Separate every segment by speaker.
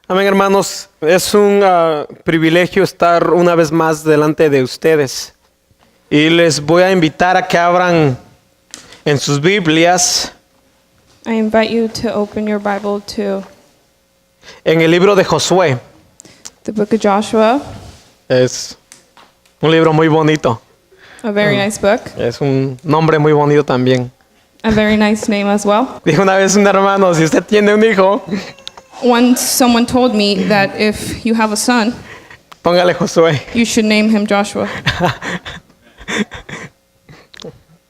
Speaker 1: Amén, hermanos. Es un privilegio estar una vez más delante de ustedes. Y les voy a invitar a que abran en sus Biblias
Speaker 2: I invite you to open your Bible to
Speaker 1: en el libro de Josué.
Speaker 2: the book of Joshua,
Speaker 1: Es un libro muy bonito.
Speaker 2: a very nice book,
Speaker 1: Es un nombre muy bonito también.
Speaker 2: a very nice name as well.
Speaker 1: Dijo una vez un hermano, si usted tiene un hijo,
Speaker 2: Once someone told me that if you have a son,
Speaker 1: póngale Josué.
Speaker 2: you should name him Joshua.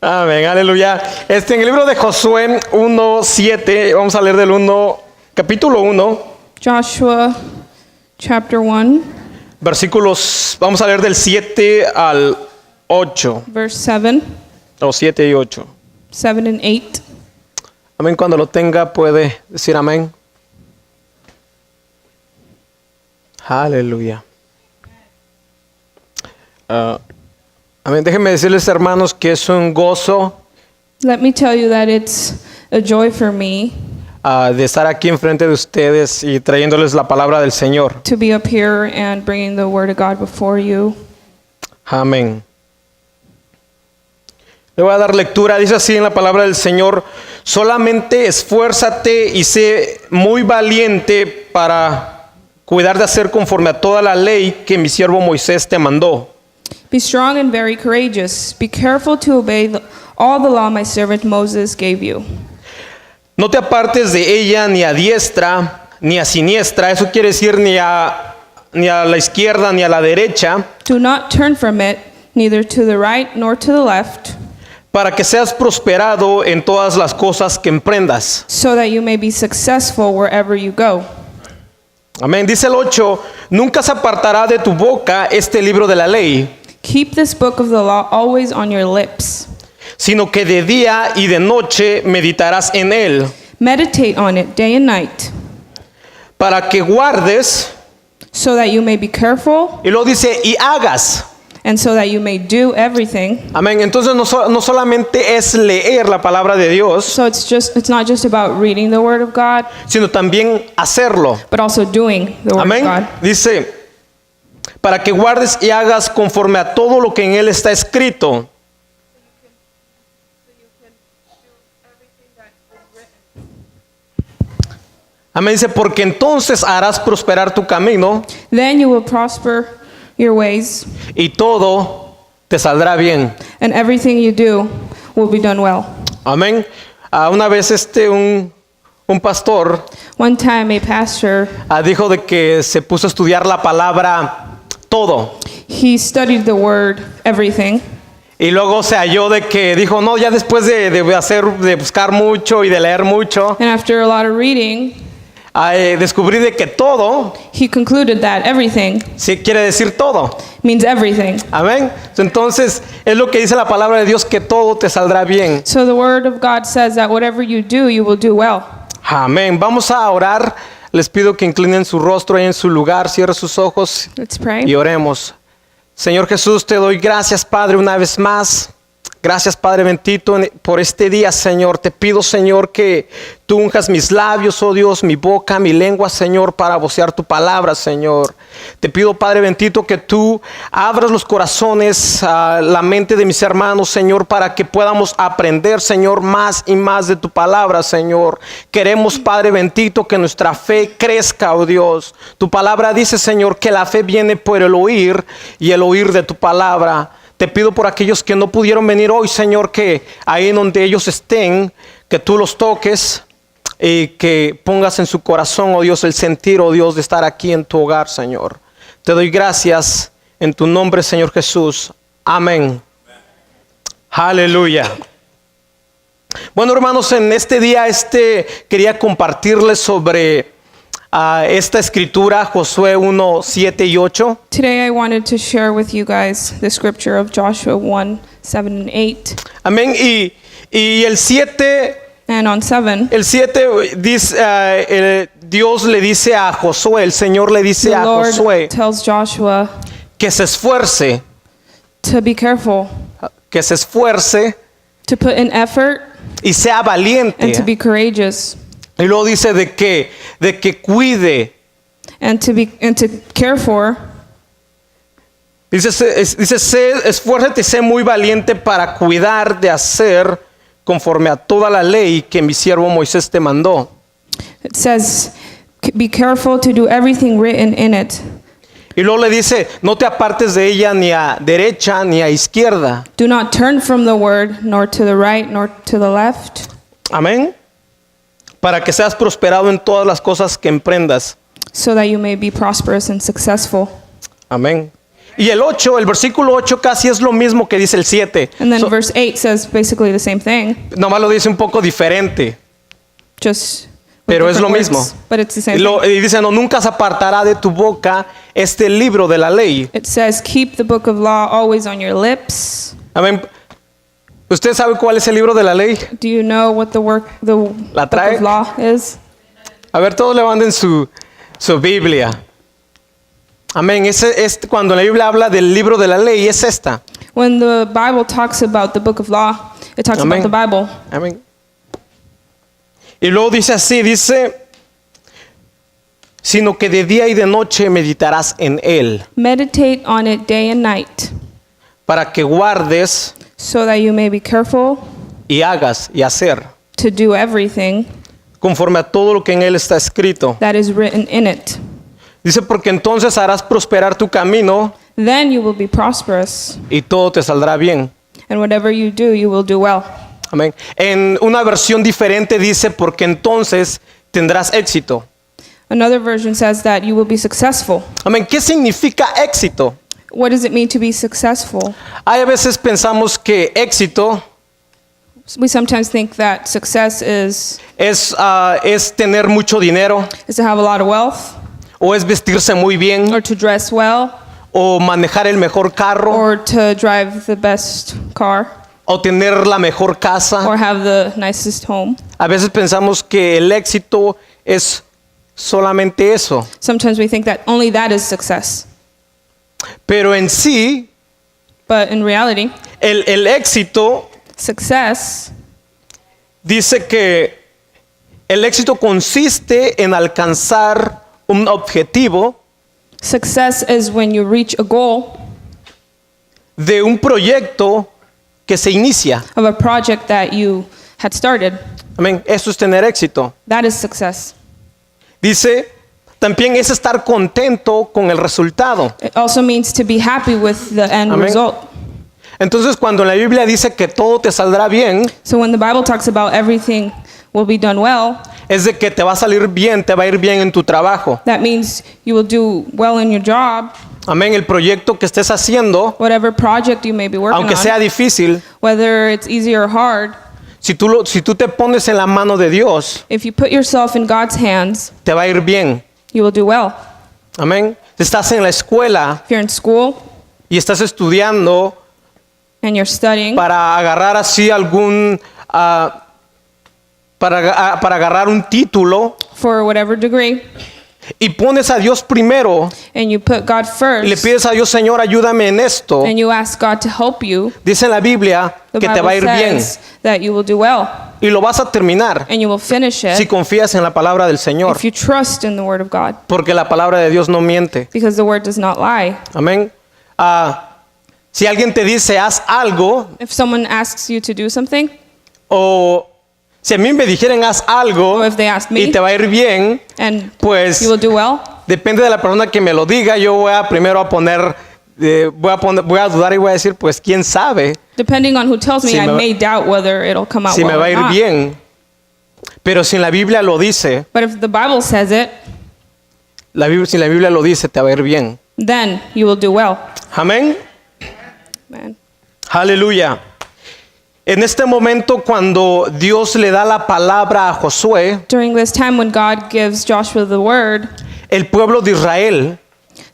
Speaker 1: Amén, aleluya. En el libro de Josué 1:7, vamos a leer del capítulo 1,
Speaker 2: Joshua chapter 1,
Speaker 1: versículos, vamos a leer del 7 al 8,
Speaker 2: verse 7,
Speaker 1: o 7 y 8.
Speaker 2: 7 and 8.
Speaker 1: Amén, cuando lo tenga puede decir amén. Aleluya. Amén, déjenme decirles, hermanos, que es un gozo
Speaker 2: Let me tell you that it's a joy for me
Speaker 1: de estar aquí enfrente de ustedes y trayéndoles la palabra del Señor.
Speaker 2: to be up here and bringing the word of God before you.
Speaker 1: Amén. Le voy a dar lectura, dice así en la palabra del Señor: solamente esfuérzate y sé muy valiente para cuidar de hacer conforme a toda la ley que mi siervo Moisés te mandó.
Speaker 2: Be strong and very courageous. Be careful to obey all the law my servant Moses gave you.
Speaker 1: No te apartes de ella ni a diestra ni a siniestra, eso quiere decir ni a la izquierda ni a la derecha,
Speaker 2: Do not turn from it, neither to the right nor to the left,
Speaker 1: para que seas prosperado en todas las cosas que emprendas.
Speaker 2: so that you may be successful wherever you go.
Speaker 1: Amén. Dice el 8, nunca se apartará de tu boca este libro de la ley,
Speaker 2: Keep this book of the law always on your lips.
Speaker 1: sino que de día y de noche meditarás en él,
Speaker 2: Meditate on it day and night,
Speaker 1: para que guardes,
Speaker 2: so that you may be careful
Speaker 1: y luego dice, y hagas.
Speaker 2: and so that you may do everything.
Speaker 1: Amén. Entonces no solamente es leer la palabra de Dios,
Speaker 2: So it's not just about reading the word of God,
Speaker 1: sino también hacerlo.
Speaker 2: but also doing the word
Speaker 1: Amén.
Speaker 2: of God.
Speaker 1: Dice, para que guardes y hagas conforme a todo lo que en él está escrito. Amén. Dice, porque entonces harás prosperar tu camino
Speaker 2: Then you will prosper your ways,
Speaker 1: y todo te saldrá bien.
Speaker 2: and everything you do will be done well.
Speaker 1: Amén. Una vez un pastor
Speaker 2: One time a pastor,
Speaker 1: dijo de que se puso a estudiar la palabra todo.
Speaker 2: he studied the word everything,
Speaker 1: Y luego se halló de que dijo, no, ya después de buscar mucho y de leer mucho,
Speaker 2: and after a lot of reading,
Speaker 1: descubrí de que todo,
Speaker 2: he concluded that everything
Speaker 1: sí quiere decir todo.
Speaker 2: means everything.
Speaker 1: Amén. Entonces, es lo que dice la palabra de Dios, que todo te saldrá bien.
Speaker 2: So the word of God says that whatever you do, you will do well.
Speaker 1: Amén. Vamos a orar. Les pido que inclinen su rostro ahí en su lugar, cierren sus ojos
Speaker 2: Let's pray.
Speaker 1: y oremos. Señor Jesús, te doy gracias, Padre, una vez más. Gracias, Padre bendito, por este día, Señor. Te pido, Señor, que tú unjas mis labios, oh Dios, mi boca, mi lengua, Señor, para vocear tu palabra, Señor. Te pido, Padre bendito, que tú abras los corazones, la mente de mis hermanos, Señor, para que podamos aprender, Señor, más y más de tu palabra, Señor. Queremos, Padre bendito, que nuestra fe crezca, oh Dios. Tu palabra dice, Señor, que la fe viene por el oír y el oír de tu palabra. Te pido por aquellos que no pudieron venir hoy, Señor, que ahí en donde ellos estén, que tú los toques y que pongas en su corazón, oh Dios, el sentir, oh Dios, de estar aquí en tu hogar, Señor. Te doy gracias en tu nombre, Señor Jesús. Amén. Aleluya. Bueno, hermanos, en este día quería compartirles sobre esta escritura, Josué 1, 7 y 8.
Speaker 2: Today I wanted to share with you guys the scripture of Joshua 1, 7 and 8.
Speaker 1: Amén. Y el 7,
Speaker 2: And on 7,
Speaker 1: dice, Dios le dice a Josué, el Señor le dice
Speaker 2: the
Speaker 1: a
Speaker 2: Lord
Speaker 1: Josué
Speaker 2: tells Joshua
Speaker 1: que se esfuerce,
Speaker 2: to be careful, to put in effort,
Speaker 1: y sea valiente.
Speaker 2: and to be courageous.
Speaker 1: Y luego dice de que cuide
Speaker 2: and to care for.
Speaker 1: Dice, esfuérzate y sé muy valiente para cuidar de hacer conforme a toda la ley que mi siervo Moisés te mandó.
Speaker 2: It says, be careful to do everything written in it.
Speaker 1: Y luego le dice, no te apartes de ella ni a derecha ni a izquierda.
Speaker 2: Do not turn from the word, nor to the right, nor to the left.
Speaker 1: Amén. Para que seas prosperado en todas las cosas que emprendas.
Speaker 2: So that you may be prosperous and successful.
Speaker 1: Amén. Y el versículo 8 casi es lo mismo que dice el 7.
Speaker 2: And then verse 8 says basically the same thing.
Speaker 1: Nomás lo dice un poco diferente.
Speaker 2: Just with
Speaker 1: Pero es
Speaker 2: different
Speaker 1: lo mismo.
Speaker 2: words, but it's the same
Speaker 1: Y
Speaker 2: thing.
Speaker 1: dice, no, nunca se apartará de tu boca este libro de la ley.
Speaker 2: It says, keep the book of law always on your lips.
Speaker 1: Amén. ¿Usted sabe cuál es el libro de la ley?
Speaker 2: Do you know what the
Speaker 1: ¿La
Speaker 2: book
Speaker 1: trae?
Speaker 2: of law is?
Speaker 1: A ver, todos levanten su Biblia. Amén. Cuando la Biblia habla del libro de la ley, es esta.
Speaker 2: When the Bible talks about the book of law, it talks
Speaker 1: Amén.
Speaker 2: about the Bible.
Speaker 1: Amén. Y luego dice así, sino que de día y de noche meditarás en él,
Speaker 2: Meditate on it day and night,
Speaker 1: para que guardes
Speaker 2: so that you may be careful
Speaker 1: y hagas y hacer,
Speaker 2: to do everything
Speaker 1: conforme a todo lo que en él está escrito.
Speaker 2: that is written in it.
Speaker 1: Dice, porque entonces harás prosperar tu camino
Speaker 2: Then you will be prosperous,
Speaker 1: y todo te saldrá bien.
Speaker 2: and whatever you do, you will do well.
Speaker 1: Amén. En una versión diferente dice, porque entonces tendrás éxito.
Speaker 2: Another version says that you will be successful.
Speaker 1: Amén. ¿Qué significa éxito?
Speaker 2: What does it mean to be successful?
Speaker 1: Hay a veces pensamos que éxito
Speaker 2: We sometimes think that success is
Speaker 1: es tener mucho dinero,
Speaker 2: to have a lot of wealth,
Speaker 1: o es vestirse muy bien,
Speaker 2: or to dress well,
Speaker 1: o manejar el mejor carro,
Speaker 2: or to drive the best car,
Speaker 1: o tener la mejor casa.
Speaker 2: or have the nicest home.
Speaker 1: A veces pensamos que el éxito es solamente eso,
Speaker 2: Sometimes we think that only that is success.
Speaker 1: pero en sí
Speaker 2: But in reality,
Speaker 1: el éxito
Speaker 2: success
Speaker 1: dice que el éxito consiste en alcanzar un objetivo
Speaker 2: success is when you reach a goal
Speaker 1: de un proyecto que se inicia.
Speaker 2: of a project that you had started.
Speaker 1: Amén. Eso es tener éxito.
Speaker 2: That is success.
Speaker 1: Dice, también es estar contento con el resultado.
Speaker 2: It also means to be happy with the end
Speaker 1: Amén.
Speaker 2: result.
Speaker 1: Entonces, cuando la Biblia dice que todo te saldrá bien,
Speaker 2: So when the Bible talks about everything will be done well,
Speaker 1: es de que te va a salir bien, te va a ir bien en tu trabajo.
Speaker 2: that means you will do well in your job,
Speaker 1: Amén. El proyecto que estés haciendo,
Speaker 2: whatever project you may be working
Speaker 1: aunque sea
Speaker 2: on,
Speaker 1: difícil,
Speaker 2: whether it's easy or hard.
Speaker 1: si tú te pones en la mano de Dios,
Speaker 2: If you put yourself in God's hands,
Speaker 1: te va a ir bien.
Speaker 2: you will do well.
Speaker 1: Amén. Estás en la escuela
Speaker 2: If you're in school
Speaker 1: y estás estudiando
Speaker 2: and you're studying
Speaker 1: para agarrar así para agarrar un título
Speaker 2: for whatever degree,
Speaker 1: y pones a Dios primero
Speaker 2: and you put God
Speaker 1: y le
Speaker 2: first,
Speaker 1: pides a Dios, Señor, ayúdame en esto,
Speaker 2: and you ask God to help you,
Speaker 1: dice en la Biblia
Speaker 2: the
Speaker 1: que te va a
Speaker 2: Bible
Speaker 1: ir bien
Speaker 2: says that you will do well,
Speaker 1: y lo vas a terminar
Speaker 2: and you will finish
Speaker 1: si
Speaker 2: it
Speaker 1: confías en la palabra del Señor,
Speaker 2: if you trust in the Word of God,
Speaker 1: porque la palabra de Dios no miente.
Speaker 2: because the Word does not lie.
Speaker 1: Amén. Si alguien te dice haz algo,
Speaker 2: If someone asks you to do something,
Speaker 1: o si a mí me dijeran haz algo
Speaker 2: or if they asked
Speaker 1: y
Speaker 2: me,
Speaker 1: te va a ir bien,
Speaker 2: and
Speaker 1: pues
Speaker 2: you will do well,
Speaker 1: depende de la persona que me lo diga. Yo voy a primero voy a dudar y voy a decir, pues quién sabe
Speaker 2: depending on who tells me,
Speaker 1: Si
Speaker 2: I
Speaker 1: me va-
Speaker 2: may doubt whether it'll come out
Speaker 1: si me
Speaker 2: well
Speaker 1: va a
Speaker 2: or
Speaker 1: ir
Speaker 2: not.
Speaker 1: bien. Pero si en la Biblia lo dice,
Speaker 2: But if the Bible says it,
Speaker 1: si la Biblia lo dice, te va a ir bien.
Speaker 2: then you will do well.
Speaker 1: Amén.
Speaker 2: Man.
Speaker 1: Aleluya. En este momento, cuando Dios le da la palabra a Josué,
Speaker 2: During this time when God gives Joshua the word,
Speaker 1: el pueblo de Israel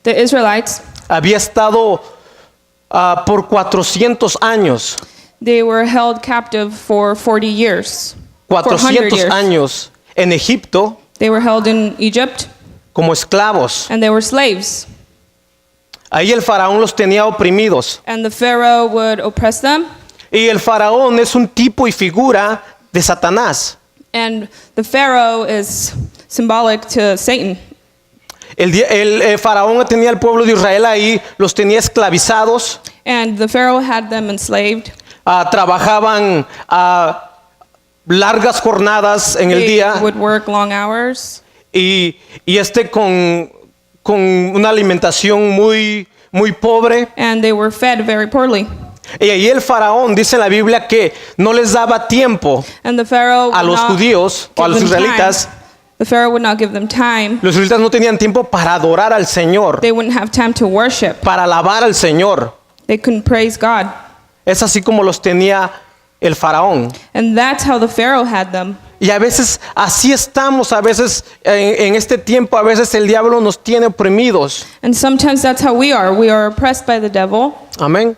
Speaker 2: the Israelites,
Speaker 1: había estado por 400 años,
Speaker 2: they were held captive for 40 years.
Speaker 1: 400
Speaker 2: years.
Speaker 1: años en Egipto
Speaker 2: They were held in Egypt,
Speaker 1: como esclavos.
Speaker 2: and they were slaves.
Speaker 1: Ahí el faraón los tenía oprimidos.
Speaker 2: And the Pharaoh would oppress them,
Speaker 1: Y el faraón es un tipo y figura de Satanás.
Speaker 2: and the Pharaoh is symbolic to Satan.
Speaker 1: el faraón tenía al pueblo de Israel ahí, los tenía esclavizados,
Speaker 2: and the Pharaoh had them enslaved.
Speaker 1: trabajaban largas jornadas en el
Speaker 2: They
Speaker 1: día
Speaker 2: would work long hours,
Speaker 1: y con una alimentación muy pobre.
Speaker 2: and they were fed very poorly.
Speaker 1: Y ahí el faraón dice en la Biblia que no les daba tiempo
Speaker 2: And the Pharaoh
Speaker 1: a
Speaker 2: would
Speaker 1: los
Speaker 2: not
Speaker 1: judíos o a
Speaker 2: give
Speaker 1: los
Speaker 2: them
Speaker 1: israelitas.
Speaker 2: time. The Pharaoh would not give them time.
Speaker 1: Los israelitas no tenían tiempo para adorar al Señor,
Speaker 2: They wouldn't have time to worship.
Speaker 1: para alabar al Señor.
Speaker 2: They couldn't praise God.
Speaker 1: Es así como los tenía el faraón.
Speaker 2: And that's how the Pharaoh had them.
Speaker 1: Y a veces así estamos, a veces en este tiempo, a veces el diablo nos tiene oprimidos.
Speaker 2: And sometimes that's how we are. We are oppressed by the devil.
Speaker 1: Amén.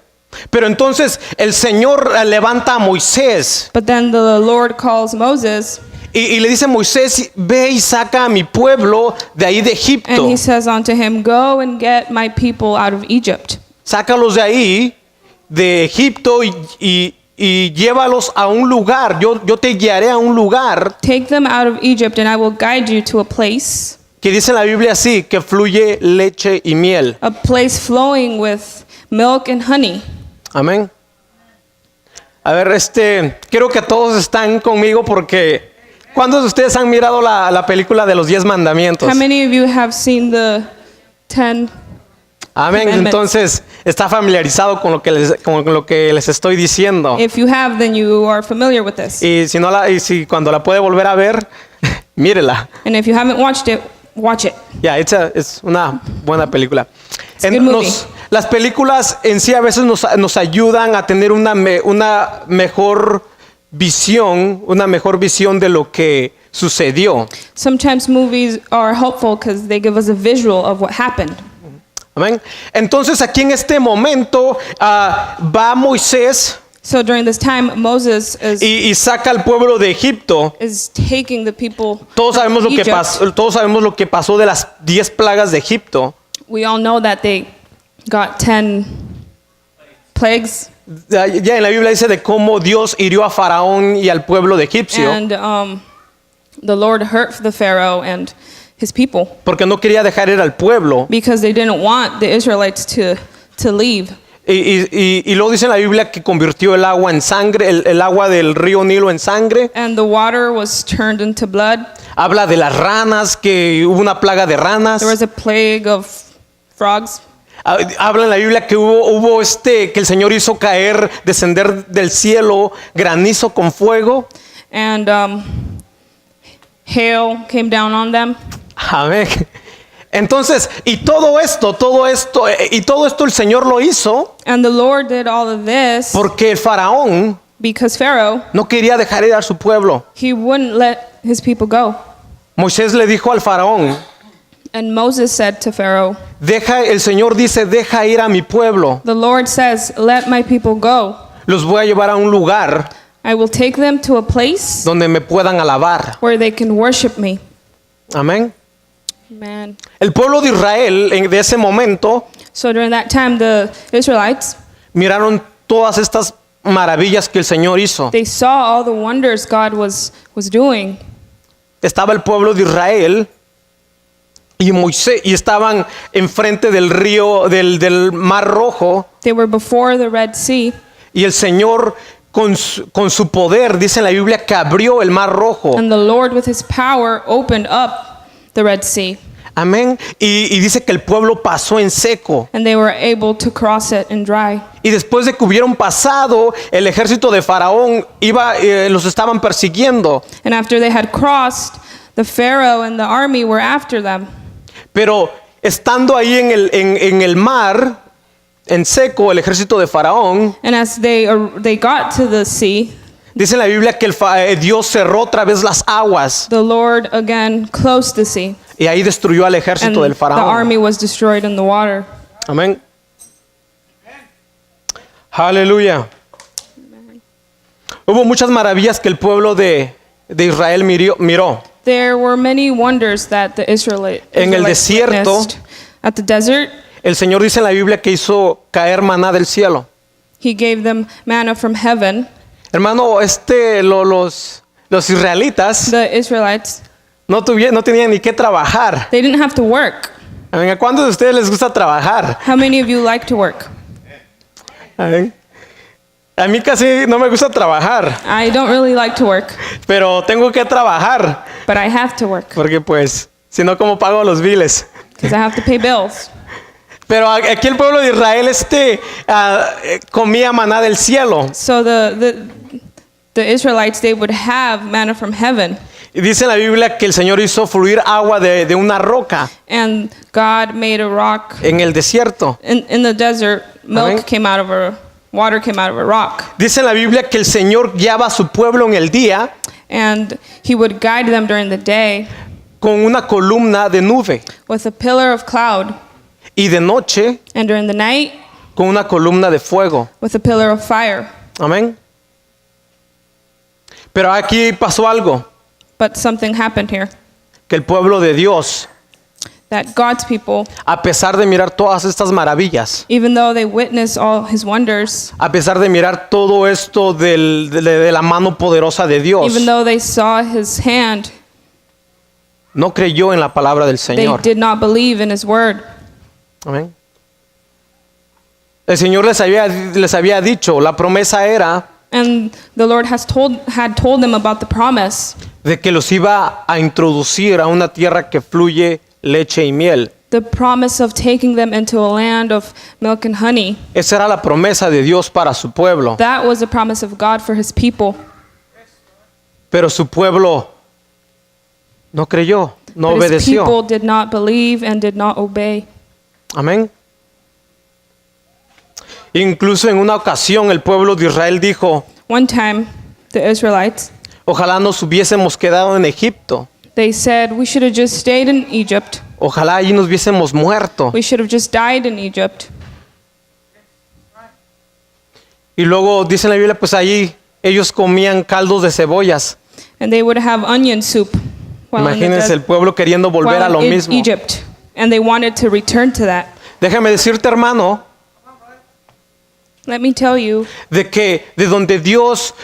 Speaker 1: Pero entonces el Señor levanta a Moisés
Speaker 2: But then the Lord calls Moses
Speaker 1: y le dice a Moisés, ve y saca a mi pueblo de ahí de
Speaker 2: and
Speaker 1: Egipto.
Speaker 2: he says unto him, Go and get my people out of Egypt.
Speaker 1: Sácalos de ahí, de Egipto y llévalos a un lugar. Yo te guiaré a un lugar
Speaker 2: Take them out of Egypt and I will guide you to a place
Speaker 1: que dice en la Biblia así, que fluye leche y miel.
Speaker 2: a place flowing with milk and honey.
Speaker 1: Amén. A ver, creo que todos están conmigo porque ¿cuántos de ustedes han mirado la película de los 10 mandamientos?
Speaker 2: How many of you have seen the 10?
Speaker 1: Amén.
Speaker 2: Commandments?
Speaker 1: Entonces está familiarizado con lo que les estoy diciendo.
Speaker 2: If you have, then you are familiar with this.
Speaker 1: Y si cuando la puede volver a ver, mírela.
Speaker 2: And if you haven't watched it, watch it.
Speaker 1: Ya, es una buena película.
Speaker 2: a good movie.
Speaker 1: Las películas en sí a veces nos ayudan a tener una mejor visión de lo que sucedió.
Speaker 2: Sometimes movies are helpful because they give us a visual of what happened.
Speaker 1: Amén. Entonces aquí en este momento va Moisés
Speaker 2: So during this time, Moses
Speaker 1: y saca al pueblo de Egipto.
Speaker 2: is taking the people
Speaker 1: Todos sabemos
Speaker 2: from Egypt.
Speaker 1: todos sabemos lo que pasó de las 10 plagas de Egipto.
Speaker 2: We all know that they got 10 plagues,
Speaker 1: Ya en la Biblia dice de cómo Dios hirió a Faraón y al pueblo de Egipcio
Speaker 2: and the Lord hurt the Pharaoh and his people
Speaker 1: porque no quería dejar ir al pueblo.
Speaker 2: because they didn't want the Israelites to leave.
Speaker 1: Y luego dice en la Biblia que convirtió el agua en sangre, el agua del río Nilo en sangre.
Speaker 2: And the water was turned into blood.
Speaker 1: Habla de las ranas, que hubo una plaga de ranas.
Speaker 2: There was a plague of frogs.
Speaker 1: Habla en la Biblia que hubo que el Señor hizo descender del cielo granizo con fuego.
Speaker 2: And hail came down on them.
Speaker 1: Amén. Entonces, y todo esto el Señor lo hizo
Speaker 2: And the Lord did all of this
Speaker 1: porque el faraón
Speaker 2: because Pharaoh,
Speaker 1: no quería dejar ir a su pueblo.
Speaker 2: he wouldn't let his people go.
Speaker 1: Moisés le dijo al faraón,
Speaker 2: And Moses said to Pharaoh,
Speaker 1: el Señor dice, deja ir a mi pueblo.
Speaker 2: the Lord says, let my people go.
Speaker 1: Los voy a llevar a un lugar
Speaker 2: I will take them to a place
Speaker 1: donde me puedan alabar.
Speaker 2: where they can worship me.
Speaker 1: Amén.
Speaker 2: Man.
Speaker 1: El pueblo de Israel de ese momento
Speaker 2: So during that time, the Israelites,
Speaker 1: miraron todas estas maravillas que el Señor hizo.
Speaker 2: they saw all the wonders God was doing.
Speaker 1: Estaba el pueblo de Israel y Moisés y estaban enfrente del río del Mar Rojo
Speaker 2: They were before the Red Sea,
Speaker 1: y el Señor con su poder dice en la Biblia que abrió el Mar Rojo.
Speaker 2: and the Lord with his power opened up the Red Sea,
Speaker 1: Amén. Y dice que el pueblo pasó en seco.
Speaker 2: and they were able to cross it in dry.
Speaker 1: Y después de que hubieron pasado, el ejército de Faraón los estaban persiguiendo.
Speaker 2: And after they had crossed, the Pharaoh and the army were after them.
Speaker 1: Pero estando ahí en el mar, en seco, el ejército de Faraón,
Speaker 2: And as they got to the sea,
Speaker 1: dice en la Biblia que Dios cerró otra vez las aguas
Speaker 2: the Lord again closed the sea,
Speaker 1: y ahí destruyó al
Speaker 2: and
Speaker 1: ejército del
Speaker 2: the
Speaker 1: Faraón.
Speaker 2: army was destroyed in the water.
Speaker 1: Amén. Aleluya. Hubo muchas maravillas que el pueblo de Israel miró.
Speaker 2: There were many wonders that the Israelites
Speaker 1: En el desierto,
Speaker 2: witnessed. At the desert,
Speaker 1: El Señor dice en la Biblia que hizo caer maná del cielo.
Speaker 2: he gave them manna from heaven.
Speaker 1: Hermano, los israelitas
Speaker 2: The Israelites,
Speaker 1: no tenían ni que trabajar.
Speaker 2: they didn't have to work.
Speaker 1: Amén. ¿A cuántos de ustedes les gusta trabajar?
Speaker 2: How many of you like to work?
Speaker 1: Amén. A mí casi no me gusta trabajar,
Speaker 2: I don't really like to work,
Speaker 1: pero tengo que trabajar
Speaker 2: but I have to work
Speaker 1: porque pues, si no, ¿cómo pago los biles?
Speaker 2: because I have to pay bills.
Speaker 1: Pero aquí el pueblo de Israel comía maná del cielo.
Speaker 2: So the Israelites, they would have manna from heaven.
Speaker 1: Y dice en la Biblia que el Señor hizo fluir agua de una roca
Speaker 2: And God made a rock.
Speaker 1: en el desierto.
Speaker 2: In the desert,
Speaker 1: Amén.
Speaker 2: water came out of a rock.
Speaker 1: Dice en la Biblia que el Señor guiaba a su pueblo en el día
Speaker 2: And he would guide them during the day
Speaker 1: con una columna de nube
Speaker 2: with a pillar of cloud.
Speaker 1: y de noche
Speaker 2: And during the night,
Speaker 1: con una columna de fuego.
Speaker 2: with a pillar of fire.
Speaker 1: Amén. Pero aquí pasó algo,
Speaker 2: But something happened here.
Speaker 1: que el pueblo de Dios,
Speaker 2: That God's people,
Speaker 1: a pesar de mirar todas estas maravillas,
Speaker 2: even though they witnessed all his wonders,
Speaker 1: a pesar de mirar todo esto de la mano poderosa de Dios,
Speaker 2: even though they saw his hand,
Speaker 1: no creyó en la palabra del
Speaker 2: they
Speaker 1: Señor.
Speaker 2: did not believe in his word.
Speaker 1: Amén. El Señor les había dicho, la promesa era
Speaker 2: And the Lord had told them about the promise,
Speaker 1: de que los iba a introducir a una tierra que fluye leche y miel.
Speaker 2: the promise of taking them into a land of milk and honey.
Speaker 1: Esa era la promesa de Dios para su pueblo.
Speaker 2: That was the promise of God for his people.
Speaker 1: Pero su pueblo no creyó, no
Speaker 2: But his
Speaker 1: obedeció.
Speaker 2: people did not believe and did not obey.
Speaker 1: Amén. Incluso en una ocasión el pueblo de Israel dijo,
Speaker 2: One time, the Israelites,
Speaker 1: ojalá nos hubiésemos quedado en Egipto.
Speaker 2: they said, we should have just stayed in Egypt.
Speaker 1: Ojalá allí nos hubiésemos muerto.
Speaker 2: We should have just died in Egypt.
Speaker 1: Y luego dice en la Biblia, pues allí ellos comían caldos de cebollas.
Speaker 2: And they would have onion soup while in the
Speaker 1: Imagínense el
Speaker 2: desert,
Speaker 1: pueblo queriendo volver
Speaker 2: while
Speaker 1: a lo
Speaker 2: in
Speaker 1: mismo.
Speaker 2: Egypt. And they wanted to return to that.
Speaker 1: Déjame decirte, hermano,
Speaker 2: Let me tell you,
Speaker 1: de que de donde Dios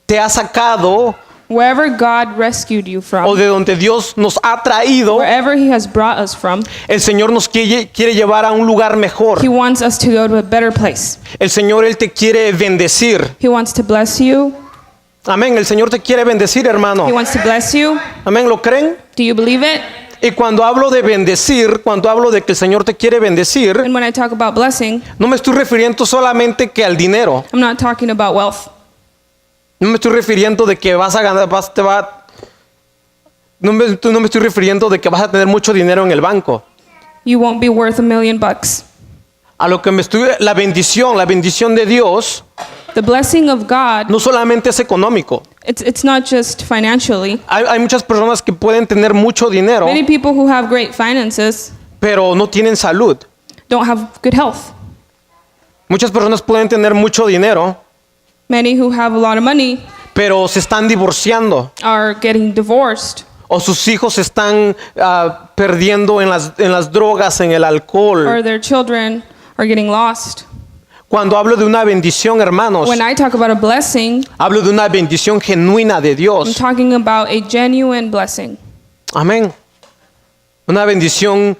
Speaker 1: te ha sacado
Speaker 2: wherever God rescued you
Speaker 1: o
Speaker 2: from,
Speaker 1: de donde Dios nos ha traído,
Speaker 2: wherever he has brought us from,
Speaker 1: el Señor nos quiere llevar a un lugar mejor.
Speaker 2: he wants us to go to a better place.
Speaker 1: El Señor, Él te quiere bendecir.
Speaker 2: He wants to bless you.
Speaker 1: Amén. El Señor te quiere bendecir, hermano.
Speaker 2: He wants to bless you.
Speaker 1: Amén. ¿Lo creen?
Speaker 2: Do you believe it?
Speaker 1: Y cuando hablo de bendecir, cuando hablo de que el Señor te quiere bendecir,
Speaker 2: And when I talk about blessing,
Speaker 1: no me estoy refiriendo solamente que al dinero.
Speaker 2: I'm not talking about wealth.
Speaker 1: No me estoy refiriendo de que vas a ganar, no me estoy refiriendo de que vas a tener mucho dinero en el banco.
Speaker 2: You won't be worth $1 million.
Speaker 1: A lo que la bendición de Dios
Speaker 2: The blessing of God,
Speaker 1: no solamente es económico.
Speaker 2: it's not just financially.
Speaker 1: Hay muchas personas que pueden tener mucho dinero,
Speaker 2: Many people who have great finances
Speaker 1: pero no tienen salud.
Speaker 2: don't have good health.
Speaker 1: Muchas personas pueden tener mucho dinero,
Speaker 2: Many who have a lot of money
Speaker 1: pero se están divorciando.
Speaker 2: are getting divorced,
Speaker 1: O sus hijos se están perdiendo en las drogas, en el alcohol.
Speaker 2: or their children are getting lost.
Speaker 1: Cuando hablo de una bendición, hermanos,
Speaker 2: When I talk about a blessing,
Speaker 1: hablo de una bendición genuina de
Speaker 2: I'm
Speaker 1: Dios.
Speaker 2: talking about a genuine blessing.
Speaker 1: Amén. Una bendición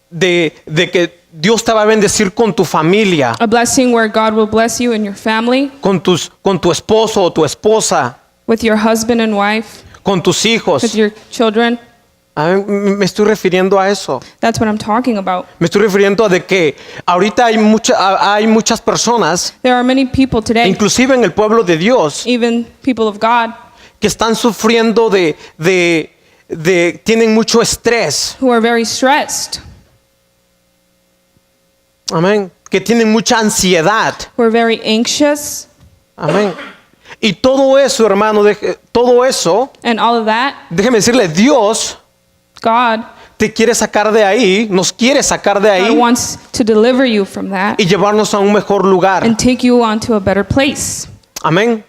Speaker 1: de que Dios te va a bendecir con tu familia,
Speaker 2: A blessing where God will bless you and your family,
Speaker 1: con tu esposo o tu esposa,
Speaker 2: with your husband and wife,
Speaker 1: con tus hijos.
Speaker 2: with your children.
Speaker 1: Amén. Me estoy refiriendo a eso.
Speaker 2: That's what I'm talking about.
Speaker 1: Me estoy refiriendo a de que ahorita hay muchas personas,
Speaker 2: There are many people today,
Speaker 1: inclusive en el pueblo de Dios,
Speaker 2: even people of God,
Speaker 1: que están sufriendo tienen mucho estrés.
Speaker 2: who are very stressed,
Speaker 1: Amén. Que tienen mucha ansiedad.
Speaker 2: who are very anxious,
Speaker 1: Amén. Y todo eso, hermano, todo eso,
Speaker 2: and all of that.
Speaker 1: déjeme decirle, Dios
Speaker 2: God
Speaker 1: te quiere sacar de ahí, nos quiere sacar de
Speaker 2: God
Speaker 1: ahí
Speaker 2: wants to deliver you from that
Speaker 1: y llevarnos a un mejor lugar.
Speaker 2: and take you on to a better place.
Speaker 1: Amén.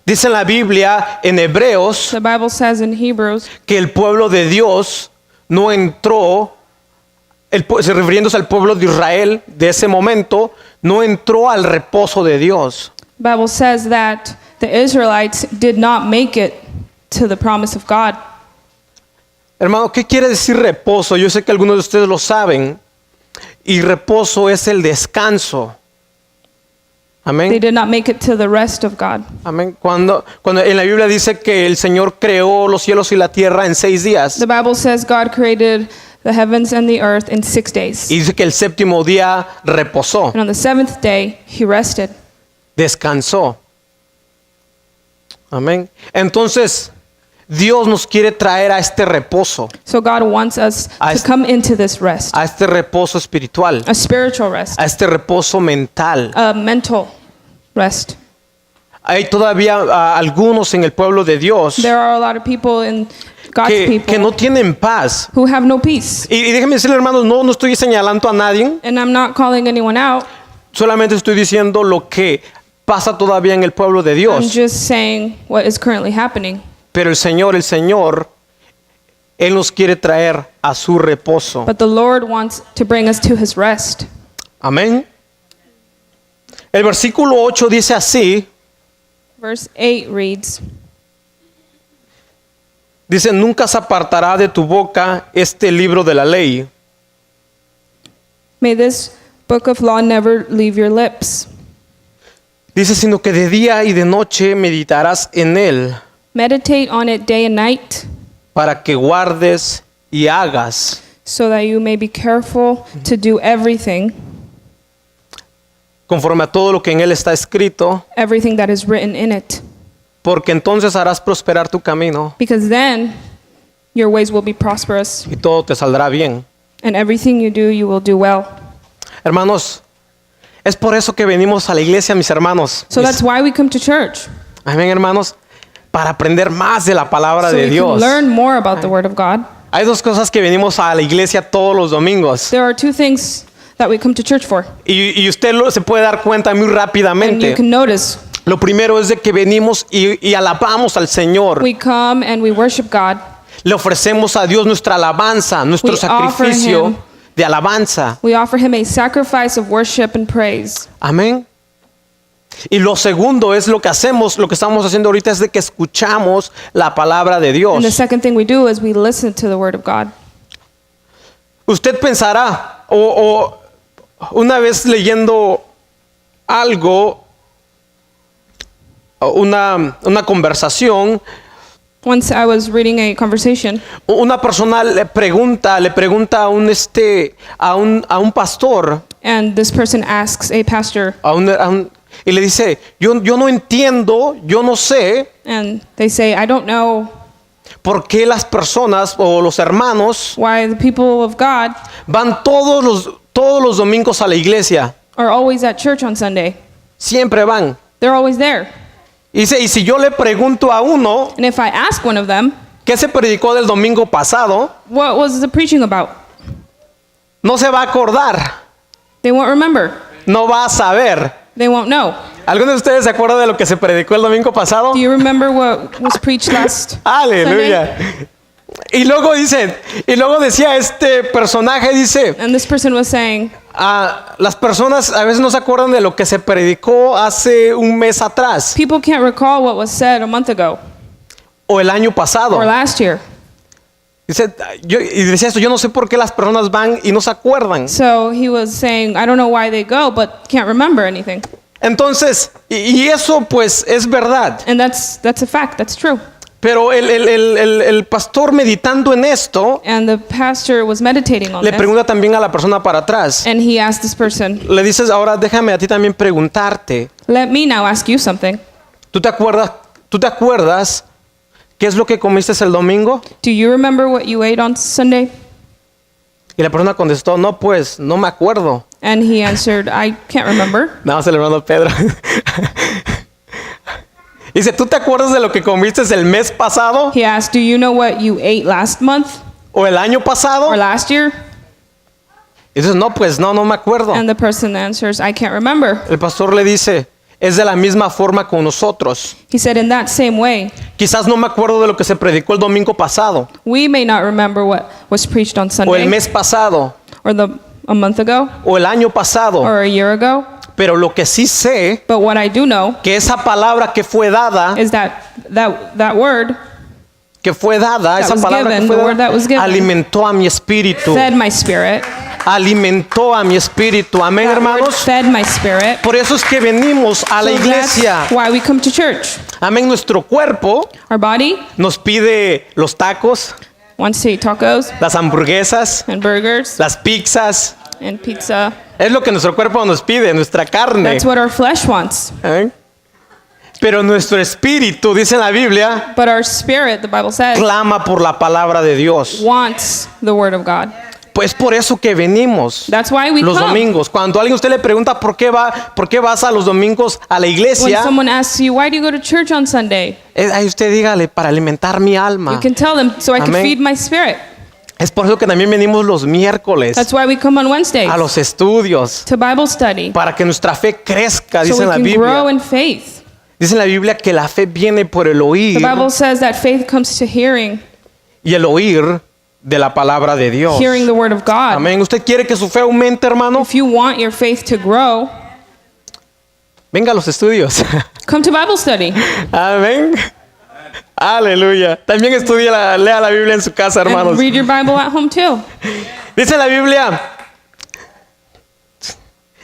Speaker 1: Dice en la Biblia, en Hebreos,
Speaker 2: The Bible says in Hebrews
Speaker 1: que el pueblo de Dios no entró, refiriéndose al pueblo de Israel de ese momento, no entró al reposo de Dios.
Speaker 2: The Bible says that the Israelites did not make it to the promise of God.
Speaker 1: Hermano, ¿qué quiere decir reposo? Yo sé que algunos de ustedes lo saben. Y reposo es el descanso.
Speaker 2: They
Speaker 1: Amén.
Speaker 2: did not make it to the rest of God.
Speaker 1: Amén. Cuando en la Biblia dice que el Señor creó los cielos y la tierra en 6 días.
Speaker 2: The Bible says God created the heavens and the earth in 6 days.
Speaker 1: Y dice que el séptimo día reposó,
Speaker 2: And on the seventh day, he rested.
Speaker 1: descansó. Amén. Entonces, Dios nos quiere traer a este reposo,
Speaker 2: So God wants us
Speaker 1: A
Speaker 2: to
Speaker 1: este-
Speaker 2: come into this rest,
Speaker 1: a este reposo espiritual,
Speaker 2: a spiritual rest,
Speaker 1: a este reposo mental.
Speaker 2: a mental rest.
Speaker 1: Hay todavía algunos en el pueblo de Dios
Speaker 2: There are a lot of people in God's
Speaker 1: que
Speaker 2: people
Speaker 1: no tienen paz.
Speaker 2: who have no peace.
Speaker 1: Y déjenme decirle, hermanos, no estoy señalando a nadie,
Speaker 2: And I'm not calling anyone out.
Speaker 1: solamente estoy diciendo lo que pasa todavía en el pueblo de
Speaker 2: I'm
Speaker 1: Dios.
Speaker 2: just saying what is currently happening.
Speaker 1: Pero el Señor, Él nos quiere traer a su reposo.
Speaker 2: But the Lord wants to bring us to his rest.
Speaker 1: Amén. El versículo 8 dice así,
Speaker 2: Verse 8 reads,
Speaker 1: dice, nunca se apartará de tu boca este libro de la ley,
Speaker 2: May this book of law never leave your lips.
Speaker 1: dice, sino que de día y de noche meditarás en él,
Speaker 2: Meditate on it day and night,
Speaker 1: para que guardes y hagas.
Speaker 2: so that you may be careful to do everything
Speaker 1: Conforme a todo lo que en él está escrito,
Speaker 2: that is written in it.
Speaker 1: porque entonces harás prosperar tu camino
Speaker 2: Because then your ways will be prosperous,
Speaker 1: y todo te saldrá bien.
Speaker 2: and everything you do, you will do well.
Speaker 1: Hermanos, es por eso que venimos a la iglesia, mis hermanos.
Speaker 2: So that's why we come to church,
Speaker 1: Amén, hermanos, para aprender más de la palabra
Speaker 2: so
Speaker 1: de
Speaker 2: we can
Speaker 1: Dios.
Speaker 2: learn more about the Word of God.
Speaker 1: Hay dos cosas que venimos a la iglesia todos los domingos.
Speaker 2: There are two things that we come to church for,
Speaker 1: Y usted se puede dar cuenta muy
Speaker 2: and you
Speaker 1: rápidamente.
Speaker 2: can notice
Speaker 1: Lo primero es de que venimos y alabamos al Señor.
Speaker 2: we come and we worship God.
Speaker 1: Le ofrecemos a Dios nuestra alabanza, nuestro
Speaker 2: We
Speaker 1: sacrificio
Speaker 2: offer Him.
Speaker 1: de alabanza.
Speaker 2: We offer him a sacrifice of worship and praise.
Speaker 1: Amén. Y lo segundo es lo que hacemos, lo que estamos haciendo ahorita es de que escuchamos la palabra de
Speaker 2: And the
Speaker 1: Dios.
Speaker 2: second thing we do is we listen to the word of God.
Speaker 1: Usted pensará, o una vez leyendo algo, una conversación,
Speaker 2: Once I was reading a conversation,
Speaker 1: una persona le pregunta a un pastor,
Speaker 2: and this person asks a pastor,
Speaker 1: y le dice, yo no entiendo, yo no sé
Speaker 2: and they say, I don't know
Speaker 1: por qué las personas o los hermanos
Speaker 2: why the people of God
Speaker 1: van todos los domingos a la iglesia.
Speaker 2: are always at church on Sunday.
Speaker 1: Siempre van.
Speaker 2: They're always there.
Speaker 1: Y dice, y si yo le pregunto a uno,
Speaker 2: And if I ask one of them,
Speaker 1: ¿qué se predicó del domingo pasado?
Speaker 2: what was the preaching about?
Speaker 1: No se va a acordar,
Speaker 2: They won't remember.
Speaker 1: no va a saber.
Speaker 2: They won't know.
Speaker 1: ¿Alguno de ustedes se acuerda de lo que se predicó el domingo pasado?
Speaker 2: Do you remember what was preached last
Speaker 1: Aleluya.
Speaker 2: Sunday?
Speaker 1: Y luego decía este personaje, dice,
Speaker 2: And this person was saying,
Speaker 1: las personas a veces no se acuerdan de lo que se predicó hace un mes atrás
Speaker 2: people can't recall what was said a month ago
Speaker 1: o el año pasado.
Speaker 2: or last year.
Speaker 1: Dice, y decía esto, yo no sé por qué las personas van y no se acuerdan.
Speaker 2: So he was saying, I don't know why they go, but can't remember anything.
Speaker 1: Entonces, y eso pues es verdad.
Speaker 2: And that's a fact. That's true.
Speaker 1: Pero el pastor meditando en esto,
Speaker 2: And the pastor was meditating on
Speaker 1: le
Speaker 2: this.
Speaker 1: pregunta también a la persona para atrás.
Speaker 2: And he asked this person,
Speaker 1: Le dices, ahora déjame a ti también preguntarte.
Speaker 2: let me now ask you something.
Speaker 1: ¿Tú te acuerdas qué es lo que comiste el domingo?
Speaker 2: Do you remember what you ate on Sunday?
Speaker 1: Y la persona contestó, no, pues, no me acuerdo.
Speaker 2: And he answered, I can't remember.
Speaker 1: Nada más el hermano Pedro. Dice, ¿tú te acuerdas de lo que comiste el mes pasado?
Speaker 2: He asked, do you know what you ate last month
Speaker 1: ¿O el año pasado?
Speaker 2: or last year?
Speaker 1: Y dices, no, pues, no me acuerdo.
Speaker 2: And the person answers, I can't remember.
Speaker 1: El pastor le dice, es de la misma forma con nosotros.
Speaker 2: He said, in that same way,
Speaker 1: Quizás no me acuerdo de lo que se predicó el domingo pasado,
Speaker 2: we may not remember what was preached on
Speaker 1: o el
Speaker 2: Sunday
Speaker 1: mes pasado,
Speaker 2: or a month ago
Speaker 1: o el año pasado,
Speaker 2: or a year ago.
Speaker 1: pero lo que sí sé,
Speaker 2: But what I do know
Speaker 1: que esa palabra que fue dada
Speaker 2: is that word
Speaker 1: que fue dada, esa
Speaker 2: was
Speaker 1: palabra
Speaker 2: given,
Speaker 1: que fue
Speaker 2: the word that was
Speaker 1: dada,
Speaker 2: given,
Speaker 1: alimentó a mi espíritu.
Speaker 2: fed my spirit.
Speaker 1: Alimentó a mi espíritu. Amén,
Speaker 2: That word
Speaker 1: hermanos.
Speaker 2: fed my spirit.
Speaker 1: Por eso es que venimos a la
Speaker 2: So
Speaker 1: iglesia.
Speaker 2: that's why we come to church.
Speaker 1: Amén. Nuestro cuerpo
Speaker 2: Our body
Speaker 1: nos pide los tacos,
Speaker 2: wants to eat tacos
Speaker 1: las hamburguesas,
Speaker 2: and burgers
Speaker 1: las pizzas.
Speaker 2: and pizza.
Speaker 1: Es lo que nuestro cuerpo nos pide, nuestra carne.
Speaker 2: That's what our flesh wants.
Speaker 1: Amén. Pero nuestro espíritu, dice en la Biblia,
Speaker 2: But our spirit, the Bible says,
Speaker 1: clama por la palabra de Dios.
Speaker 2: wants the word of God.
Speaker 1: Pues por eso que venimos
Speaker 2: That's why we
Speaker 1: los
Speaker 2: come.
Speaker 1: domingos. Cuando alguien usted le pregunta por qué vas a los domingos a la
Speaker 2: When
Speaker 1: iglesia,
Speaker 2: someone asks you, why do you go to church on Sunday?
Speaker 1: ahí usted dígale, para alimentar mi alma.
Speaker 2: You can tell them, so I can
Speaker 1: Amén.
Speaker 2: feed my spirit.
Speaker 1: Es por eso que también venimos los miércoles
Speaker 2: That's why we come on Wednesdays
Speaker 1: a los estudios,
Speaker 2: to Bible study,
Speaker 1: para que nuestra fe crezca,
Speaker 2: so
Speaker 1: dice
Speaker 2: we
Speaker 1: en la
Speaker 2: can grow
Speaker 1: Biblia.
Speaker 2: in faith.
Speaker 1: Dice en la Biblia que la fe viene por el oír
Speaker 2: The Bible says that faith comes to hearing,
Speaker 1: y el oír de la palabra de Dios.
Speaker 2: hearing the word of God.
Speaker 1: Amén. ¿Usted quiere que su fe aumente, hermano?
Speaker 2: If you want your faith to grow,
Speaker 1: Venga a los estudios.
Speaker 2: come to Bible study
Speaker 1: Amén. Aleluya. También lea la Biblia en su casa, hermanos.
Speaker 2: and read your Bible at home too.
Speaker 1: Dice la Biblia,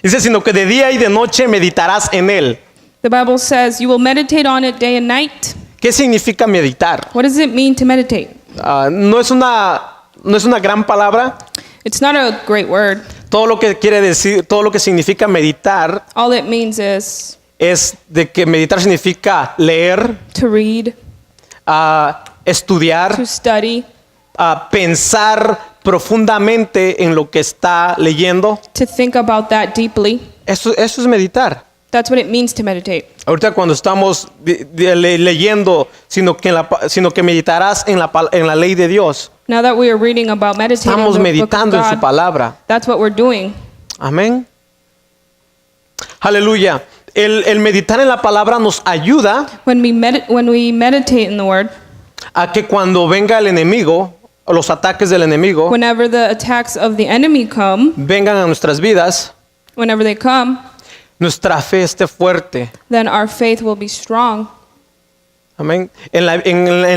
Speaker 1: dice, sino que de día y de noche meditarás en él.
Speaker 2: The Bible says you will meditate on it day and night.
Speaker 1: ¿Qué significa meditar?
Speaker 2: What does it mean to meditate?
Speaker 1: No es una gran palabra.
Speaker 2: It's not a great word.
Speaker 1: Todo lo que quiere decir, todo lo que significa meditar
Speaker 2: All it means is
Speaker 1: es de que meditar significa leer,
Speaker 2: to read,
Speaker 1: estudiar,
Speaker 2: to study,
Speaker 1: pensar profundamente en lo que está leyendo.
Speaker 2: to think about that deeply.
Speaker 1: Eso es meditar.
Speaker 2: That's what it means to meditate.
Speaker 1: Ahorita cuando estamos leyendo, sino que meditarás en la ley de Dios.
Speaker 2: Now that we are reading about meditating on
Speaker 1: Estamos
Speaker 2: the book of
Speaker 1: meditando en su
Speaker 2: God,
Speaker 1: palabra.
Speaker 2: that's what we're doing.
Speaker 1: Amén. Aleluya. El meditar en la palabra nos ayuda
Speaker 2: When we meditate in the word,
Speaker 1: a que cuando venga el enemigo, o los ataques del enemigo,
Speaker 2: whenever the attacks of the enemy come,
Speaker 1: vengan a nuestras vidas,
Speaker 2: whenever they come,
Speaker 1: nuestra fe esté fuerte.
Speaker 2: then our faith will be strong.
Speaker 1: Amén. En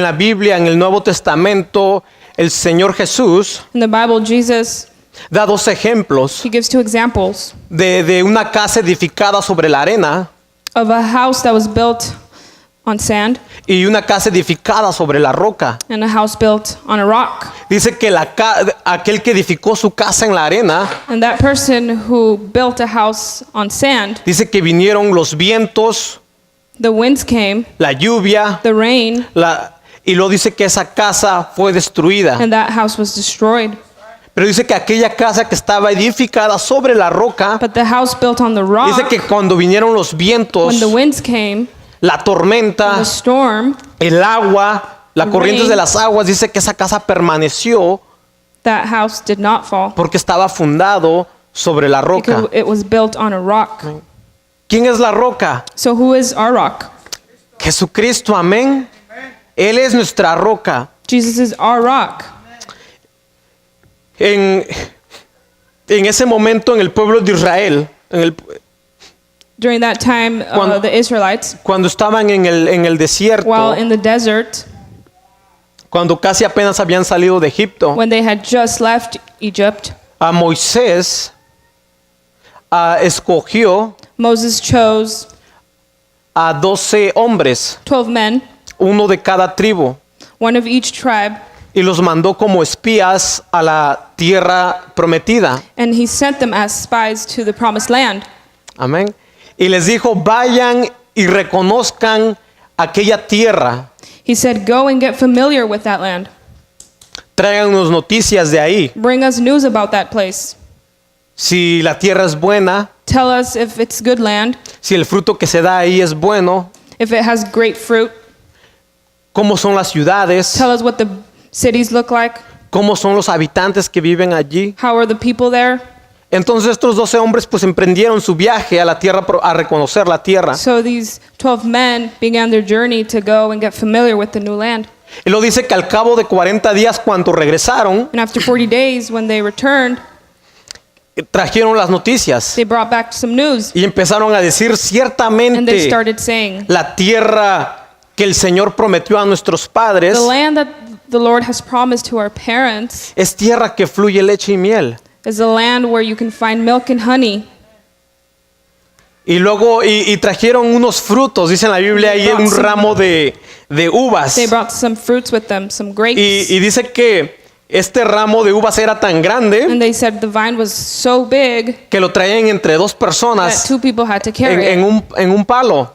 Speaker 1: la Biblia, en el Nuevo Testamento, el Señor Jesús
Speaker 2: In the Bible, Jesus,
Speaker 1: da dos ejemplos
Speaker 2: he gives two examples
Speaker 1: de una casa edificada sobre la arena
Speaker 2: of a house that was built on sand
Speaker 1: y una casa edificada sobre la roca.
Speaker 2: and a house built on a rock.
Speaker 1: Dice que aquel que edificó su casa en la arena,
Speaker 2: And that person who built a house on sand,
Speaker 1: dice que vinieron los vientos,
Speaker 2: the winds came,
Speaker 1: la lluvia,
Speaker 2: the rain,
Speaker 1: y luego dice que esa casa fue destruida.
Speaker 2: and that house was destroyed.
Speaker 1: Pero dice que aquella casa que estaba edificada sobre la roca,
Speaker 2: But the house built on the
Speaker 1: dice
Speaker 2: rock,
Speaker 1: que cuando vinieron los vientos,
Speaker 2: when the winds came,
Speaker 1: la tormenta,
Speaker 2: the storm,
Speaker 1: el agua, la
Speaker 2: The
Speaker 1: corriente
Speaker 2: rain.
Speaker 1: de las aguas, dice que esa casa permaneció
Speaker 2: that house did not fall
Speaker 1: porque estaba fundado sobre la roca.
Speaker 2: because it was built on a rock.
Speaker 1: ¿Quién es la roca?
Speaker 2: So who is our rock?
Speaker 1: Jesucristo, amén. Él es nuestra roca.
Speaker 2: Jesus is our rock.
Speaker 1: En ese momento en el pueblo de Israel,
Speaker 2: During that time,
Speaker 1: Cuando-
Speaker 2: the Israelites,
Speaker 1: cuando estaban en el desierto,
Speaker 2: while in the desert,
Speaker 1: cuando casi apenas habían salido de Egipto,
Speaker 2: when they had just left Egypt,
Speaker 1: a Moisés escogió
Speaker 2: Moses chose
Speaker 1: a 12 hombres,
Speaker 2: 12 men,
Speaker 1: uno de cada tribu,
Speaker 2: one of each tribe,
Speaker 1: y los mandó como espías a la tierra prometida.
Speaker 2: and he sent them as spies to the promised land.
Speaker 1: Amén. Y les dijo, vayan y reconozcan aquella tierra.
Speaker 2: He said, go and get familiar with that land.
Speaker 1: Tráiganos noticias de ahí.
Speaker 2: Bring us news about that place.
Speaker 1: Si la tierra es buena,
Speaker 2: Tell us if it's good land,
Speaker 1: si el fruto que se da ahí es bueno,
Speaker 2: if it has great fruit.
Speaker 1: cómo son las ciudades,
Speaker 2: Tell us what the cities look like.
Speaker 1: cómo son los habitantes que viven allí.
Speaker 2: How are the people there?
Speaker 1: Entonces estos 12 hombres pues emprendieron su viaje a la tierra a reconocer la tierra.
Speaker 2: So these 12 men began their journey to go and get familiar with the new land.
Speaker 1: Y lo dice que al cabo de 40 días cuando regresaron,
Speaker 2: And after 40 days, when they returned,
Speaker 1: trajeron las noticias
Speaker 2: they brought back some news.
Speaker 1: y empezaron a decir
Speaker 2: And they
Speaker 1: ciertamente
Speaker 2: started saying,
Speaker 1: la tierra que el Señor prometió a nuestros padres
Speaker 2: The land that the Lord has promised to our parents
Speaker 1: es tierra que fluye leche y miel.
Speaker 2: is a land where you can find milk and honey.
Speaker 1: Y luego, y trajeron unos frutos, dice en la Biblia, ahí un ramo de uvas.
Speaker 2: They brought some fruits with them, some grapes.
Speaker 1: Y dice que este ramo de uvas era tan grande
Speaker 2: And they said the vine was so big
Speaker 1: que lo traían entre dos
Speaker 2: that
Speaker 1: personas
Speaker 2: two people had to carry
Speaker 1: en un palo.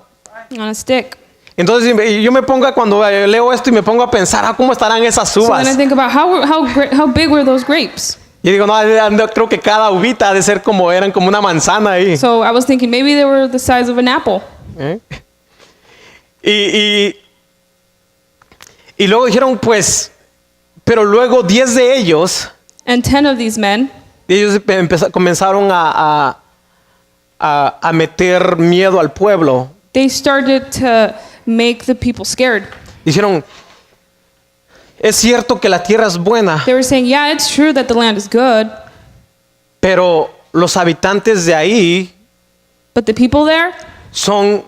Speaker 2: it on a stick.
Speaker 1: Entonces yo me pongo, cuando leo esto y me pongo a pensar, ¿cómo estarán esas
Speaker 2: So then I
Speaker 1: uvas?
Speaker 2: think about how big were those grapes?
Speaker 1: Y digo, no, creo que cada uvita ha de ser eran como una manzana ahí.
Speaker 2: So I was thinking maybe they were the size of an apple.
Speaker 1: ¿Eh? Y luego dijeron, pues, pero luego 10 de ellos,
Speaker 2: And 10 of these men,
Speaker 1: comenzaron a meter miedo al pueblo.
Speaker 2: they started to make the people scared.
Speaker 1: Dijeron, es cierto que la tierra es buena,
Speaker 2: They were saying, yeah, it's true that the land is good,
Speaker 1: pero los habitantes de ahí
Speaker 2: but the people there,
Speaker 1: son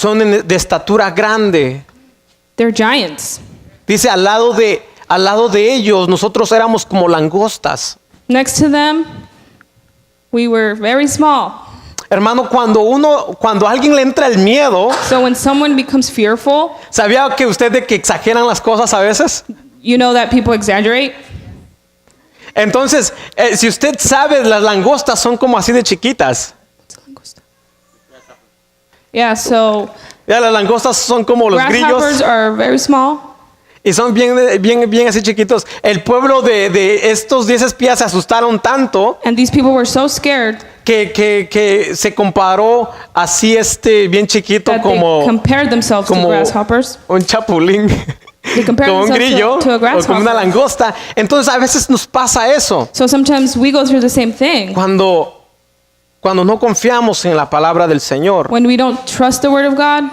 Speaker 1: de estatura grande.
Speaker 2: they're giants.
Speaker 1: Dice, al lado de ellos, nosotros éramos como langostas.
Speaker 2: Next to them, we were very small.
Speaker 1: Hermano, cuando a alguien le entra el miedo,
Speaker 2: So when someone becomes fearful,
Speaker 1: ¿sabía que usted de que exageran las cosas a veces?
Speaker 2: you know that people exaggerate.
Speaker 1: Entonces, si usted sabe, las langostas son como así de chiquitas.
Speaker 2: Yeah, so
Speaker 1: Ya, las langostas son como los
Speaker 2: grasshoppers
Speaker 1: grillos
Speaker 2: are very small.
Speaker 1: y son bien así chiquitos. El pueblo de estos 10 espías se asustaron tanto
Speaker 2: And these people were so scared
Speaker 1: que se comparó así bien chiquito
Speaker 2: that they
Speaker 1: como
Speaker 2: compared themselves to
Speaker 1: como
Speaker 2: grasshoppers.
Speaker 1: un chapulín,
Speaker 2: They compared
Speaker 1: como un
Speaker 2: themselves
Speaker 1: grillo
Speaker 2: to a
Speaker 1: o como una
Speaker 2: grasshopper.
Speaker 1: langosta. Entonces a veces nos pasa eso
Speaker 2: So sometimes we go through the same thing
Speaker 1: cuando no confiamos en la palabra del Señor.
Speaker 2: when we don't trust the word of God.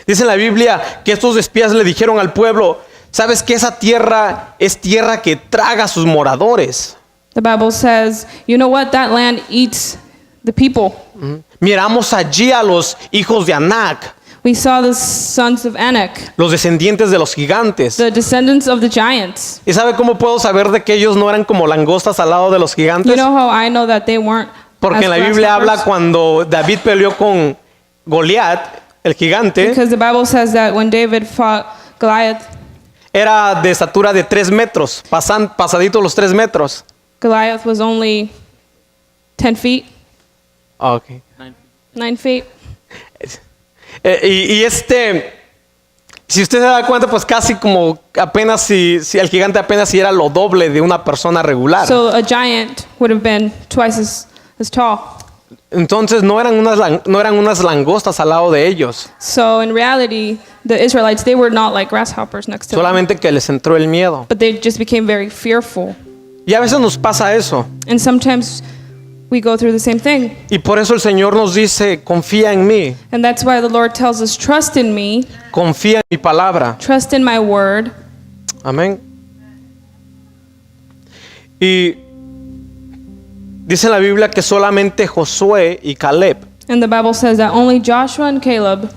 Speaker 1: Dice en la Biblia que estos espías le dijeron al pueblo, ¿sabes que esa tierra es tierra que traga a sus moradores?
Speaker 2: The Bible says, you know what? That land eats the people.
Speaker 1: Miramos allí a los hijos de Anac,
Speaker 2: We saw the sons of Anak,
Speaker 1: los descendientes de los gigantes.
Speaker 2: the descendants of the giants.
Speaker 1: ¿Y sabe cómo puedo saber de que ellos no eran como langostas al lado de los gigantes?
Speaker 2: You know how I know that they weren't
Speaker 1: Porque
Speaker 2: as
Speaker 1: en la Biblia habla
Speaker 2: grasshoppers?
Speaker 1: cuando David peleó con Goliat, el gigante,
Speaker 2: Because the Bible says that when David fought Goliath,
Speaker 1: era de estatura de 3 metros, pasadito los 3 metros.
Speaker 2: Goliath was only 10 feet,
Speaker 1: Ah, okay.
Speaker 2: 9 feet.
Speaker 1: Si usted se da cuenta, pues casi como apenas si el gigante apenas si era lo doble de una persona regular.
Speaker 2: So a giant would have been twice as tall.
Speaker 1: Entonces no eran unas langostas al lado de ellos,
Speaker 2: So in reality, the Israelites, they were not like grasshoppers next to them.
Speaker 1: solamente que les entró el miedo.
Speaker 2: But they just became very fearful.
Speaker 1: Y a veces nos pasa eso.
Speaker 2: And sometimes we go through the same thing.
Speaker 1: Y por eso el Señor nos dice, confía en mí,
Speaker 2: And that's why the Lord tells us, trust in me,
Speaker 1: confía en mi palabra.
Speaker 2: trust in my word.
Speaker 1: Amén. Y dice en la Biblia que solamente Josué y Caleb
Speaker 2: And the Bible says that only Joshua and Caleb,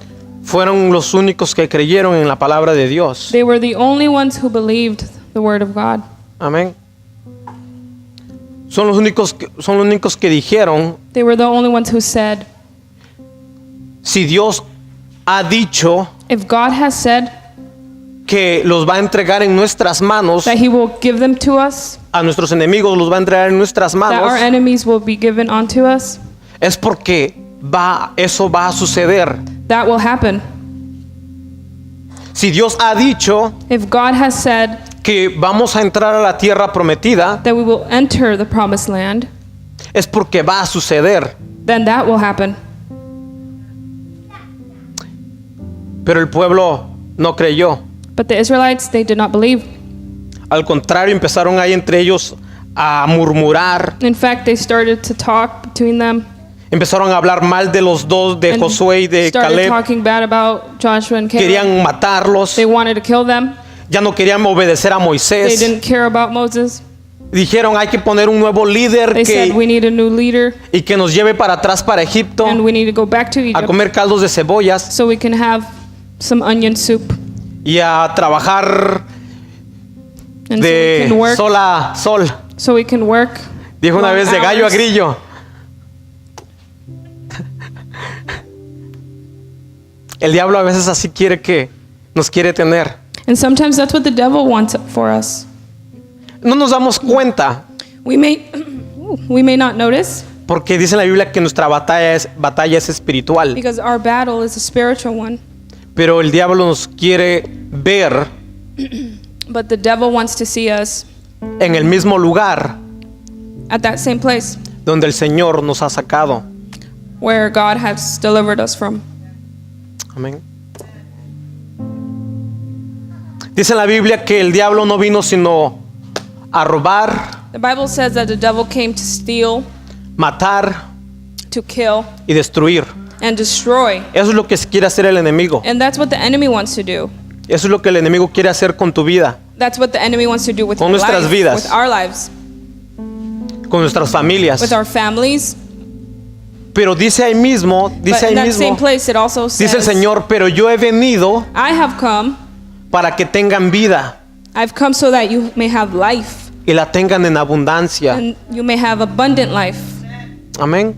Speaker 1: fueron los únicos que creyeron en la palabra de Dios.
Speaker 2: they were the only ones who believed the word of God.
Speaker 1: Amén. Son los únicos que dijeron,
Speaker 2: They were the only ones who said,
Speaker 1: si Dios ha dicho
Speaker 2: if God has said
Speaker 1: que los va a entregar en nuestras manos,
Speaker 2: that he will give them to us,
Speaker 1: a nuestros enemigos los va a entregar en nuestras
Speaker 2: that our
Speaker 1: manos,
Speaker 2: enemies will be given unto us,
Speaker 1: es porque eso va a suceder.
Speaker 2: that will happen.
Speaker 1: Si Dios ha dicho
Speaker 2: If God has said
Speaker 1: que vamos a entrar a la tierra prometida,
Speaker 2: that we will enter the promised land,
Speaker 1: es porque va a suceder.
Speaker 2: then that will happen.
Speaker 1: Pero el pueblo no creyó.
Speaker 2: But the Israelites, they did not believe.
Speaker 1: Al contrario, empezaron ahí entre ellos a murmurar,
Speaker 2: In fact, they started to talk between them
Speaker 1: empezaron a hablar mal de los dos, de
Speaker 2: and
Speaker 1: Josué y de
Speaker 2: started
Speaker 1: Caleb.
Speaker 2: talking bad about Joshua and Caleb.
Speaker 1: Querían matarlos,
Speaker 2: They wanted to kill them.
Speaker 1: ya no querían obedecer a
Speaker 2: They
Speaker 1: Moisés.
Speaker 2: didn't care about Moses.
Speaker 1: Dijeron, hay que poner un nuevo líder
Speaker 2: They said we need a new leader
Speaker 1: y que nos lleve para atrás para Egipto
Speaker 2: and we need to go back to
Speaker 1: a
Speaker 2: Egypt
Speaker 1: comer caldos de cebollas.
Speaker 2: so we can have some onion soup.
Speaker 1: Y a trabajar
Speaker 2: And
Speaker 1: de
Speaker 2: so we can work.
Speaker 1: sol a sol.
Speaker 2: So we can work.
Speaker 1: Dijo una
Speaker 2: long
Speaker 1: vez de gallo a
Speaker 2: hours.
Speaker 1: grillo. El diablo a veces así nos quiere tener.
Speaker 2: And sometimes that's what the devil wants for us.
Speaker 1: No nos damos cuenta
Speaker 2: We may not notice
Speaker 1: porque dice en la Biblia que nuestra batalla es espiritual.
Speaker 2: because our battle is a spiritual one.
Speaker 1: Pero el diablo nos quiere ver
Speaker 2: But the devil wants to see us
Speaker 1: en el mismo lugar
Speaker 2: at that same place
Speaker 1: donde el Señor nos ha sacado.
Speaker 2: where God has delivered us from.
Speaker 1: Amén. Dice en la Biblia que el diablo no vino sino a robar,
Speaker 2: The Bible says that the devil came to steal,
Speaker 1: matar
Speaker 2: to kill,
Speaker 1: y destruir.
Speaker 2: and destroy.
Speaker 1: Eso es lo que quiere hacer el enemigo.
Speaker 2: And that's what the enemy wants to do.
Speaker 1: Eso es lo que el enemigo quiere hacer con tu vida,
Speaker 2: That's what the enemy wants to do with
Speaker 1: Con
Speaker 2: your
Speaker 1: nuestras
Speaker 2: life,
Speaker 1: vidas.
Speaker 2: with our lives,
Speaker 1: con nuestras familias.
Speaker 2: with our families.
Speaker 1: Pero dice ahí mismo,
Speaker 2: But
Speaker 1: dice
Speaker 2: in
Speaker 1: ahí
Speaker 2: that same
Speaker 1: mismo,
Speaker 2: place, it also
Speaker 1: dice el
Speaker 2: says,
Speaker 1: Señor, pero yo he venido
Speaker 2: I have come.
Speaker 1: para que tengan vida
Speaker 2: I've come so that you may have life,
Speaker 1: y la tengan en abundancia.
Speaker 2: and you may have abundant life.
Speaker 1: Amén.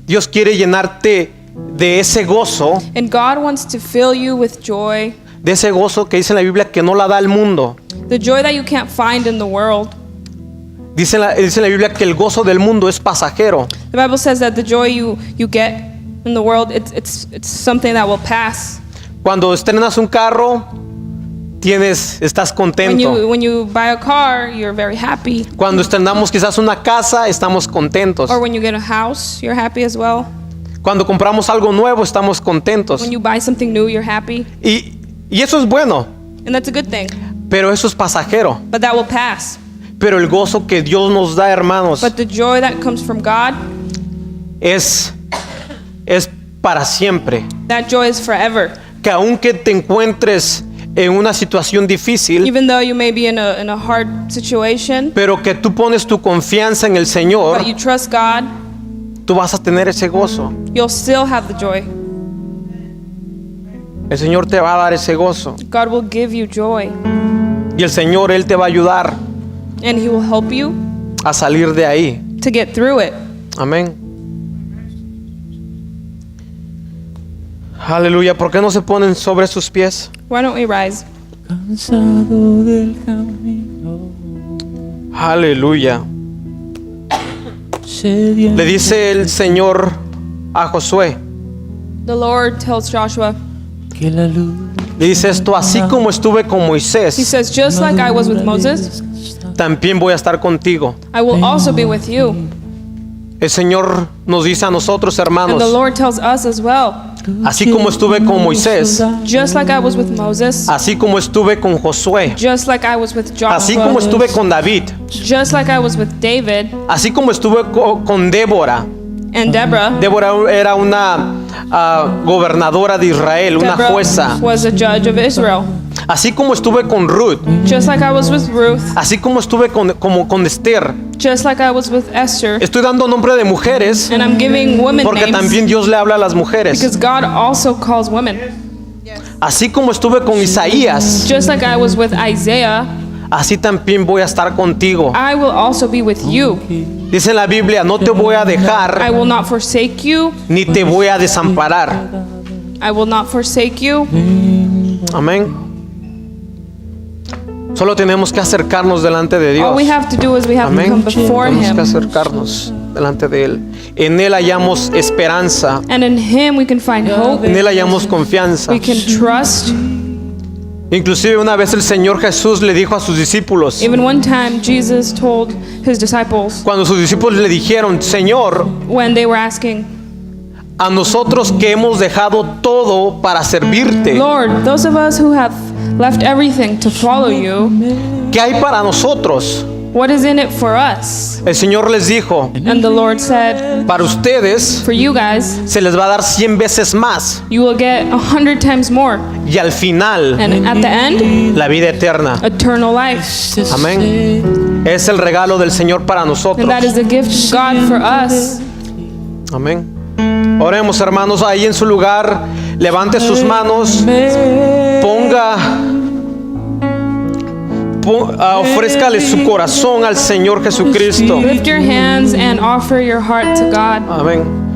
Speaker 1: Dios quiere llenarte de ese gozo,
Speaker 2: And God wants to fill you with joy,
Speaker 1: de ese gozo que dice en la Biblia que no la da el mundo.
Speaker 2: the joy that you can't find in the world.
Speaker 1: Dice en la Biblia que el gozo del mundo es pasajero.
Speaker 2: The Bible says that the joy you get in the world, it's something that will pass.
Speaker 1: Cuando estrenas un carro, estás contento.
Speaker 2: When you buy a car, you're very happy.
Speaker 1: Cuando estrenamos quizás una casa, estamos contentos.
Speaker 2: Or when you get a house, you're happy as well.
Speaker 1: Cuando compramos algo nuevo, estamos contentos.
Speaker 2: When you buy something new, you're happy.
Speaker 1: Y eso es bueno,
Speaker 2: And that's a good thing.
Speaker 1: pero eso es pasajero.
Speaker 2: But that will pass.
Speaker 1: Pero el gozo que Dios nos da, hermanos,
Speaker 2: But the joy that comes from God,
Speaker 1: es para siempre.
Speaker 2: that joy is forever.
Speaker 1: Que aunque te encuentres en una situación difícil,
Speaker 2: Even though you may be in a hard situation,
Speaker 1: pero que tú pones tu confianza en el Señor,
Speaker 2: but you trust God,
Speaker 1: tú vas a tener ese gozo.
Speaker 2: you'll still have the joy.
Speaker 1: El Señor te va a dar ese gozo.
Speaker 2: God will give you joy.
Speaker 1: Y el Señor, Él te va a ayudar
Speaker 2: And He will help you
Speaker 1: a salir de ahí.
Speaker 2: to get through it.
Speaker 1: Amén. Aleluya. ¿Por qué no se ponen sobre sus pies?
Speaker 2: Why don't we rise?
Speaker 3: Cansado del camino,
Speaker 1: Aleluya.
Speaker 3: sediento
Speaker 1: Le dice el Señor a Josué.
Speaker 2: The Lord tells Joshua,
Speaker 3: que la luz
Speaker 1: Le dice esto, así como estuve con
Speaker 2: He
Speaker 1: Moisés,
Speaker 2: says, just like I was with Moses,
Speaker 1: también voy a estar contigo.
Speaker 2: I will also be with you.
Speaker 1: El Señor nos dice a nosotros,
Speaker 2: And the
Speaker 1: hermanos,
Speaker 2: Lord tells us as well,
Speaker 1: así como estuve con Moisés,
Speaker 2: just like I was with Moses,
Speaker 1: así como estuve con Josué,
Speaker 2: just like I was with
Speaker 1: así como
Speaker 2: Joshua,
Speaker 1: estuve con David,
Speaker 2: just like I was with David
Speaker 1: así como estuve con Débora.
Speaker 2: and Deborah.
Speaker 1: Débora era una gobernadora de Israel, una
Speaker 2: Deborah
Speaker 1: jueza.
Speaker 2: was a judge of Israel.
Speaker 1: Así como estuve con Ruth,
Speaker 2: Just like I was with Ruth,
Speaker 1: así como estuve con Esther.
Speaker 2: just like I was with Esther.
Speaker 1: Estoy dando nombre de mujeres
Speaker 2: And I'm giving women
Speaker 1: porque
Speaker 2: names
Speaker 1: también Dios le habla a las mujeres.
Speaker 2: because God also calls women.
Speaker 1: Así como estuve con Isaías,
Speaker 2: Just like I was with Isaiah,
Speaker 1: así también voy a estar contigo.
Speaker 2: I will also be with you.
Speaker 1: Dice en la Biblia, no te voy a
Speaker 2: I
Speaker 1: dejar
Speaker 2: will not forsake you.
Speaker 1: ni te voy a desamparar.
Speaker 2: I will not forsake you.
Speaker 1: Amén. Solo tenemos que acercarnos delante de
Speaker 2: All
Speaker 1: Dios.
Speaker 2: we have to do is we have to
Speaker 1: Amén.
Speaker 2: come before
Speaker 1: Tenemos que
Speaker 2: Him.
Speaker 1: acercarnos delante de Él. En Él hallamos esperanza.
Speaker 2: And in Him we can find hope.
Speaker 1: En Él hallamos confianza.
Speaker 2: We can trust.
Speaker 1: Inclusive una vez el Señor Jesús le dijo a sus discípulos,
Speaker 2: Even one time Jesus told His disciples
Speaker 1: cuando sus discípulos le dijeron, Señor,
Speaker 2: when they were asking,
Speaker 1: a nosotros que hemos dejado todo para servirte,
Speaker 2: Lord, those of us who have left everything to follow you,
Speaker 1: ¿qué hay para nosotros?
Speaker 2: what is in it for us?
Speaker 1: El Señor les dijo,
Speaker 2: And the Lord said,
Speaker 1: para ustedes
Speaker 2: for you guys,
Speaker 1: se les va a dar 100 veces más
Speaker 2: you will get 100 times more.
Speaker 1: y al final
Speaker 2: And at the end,
Speaker 1: la vida eterna.
Speaker 2: eternal life.
Speaker 1: Amén. Es el regalo del Señor para nosotros.
Speaker 2: And that is the gift of God for us.
Speaker 1: Amén. Oremos, hermanos, ahí en su lugar. Levante sus manos. Ofrézcale su corazón al Señor Jesucristo.
Speaker 2: Lift your hands and offer your heart to God.
Speaker 1: Amén.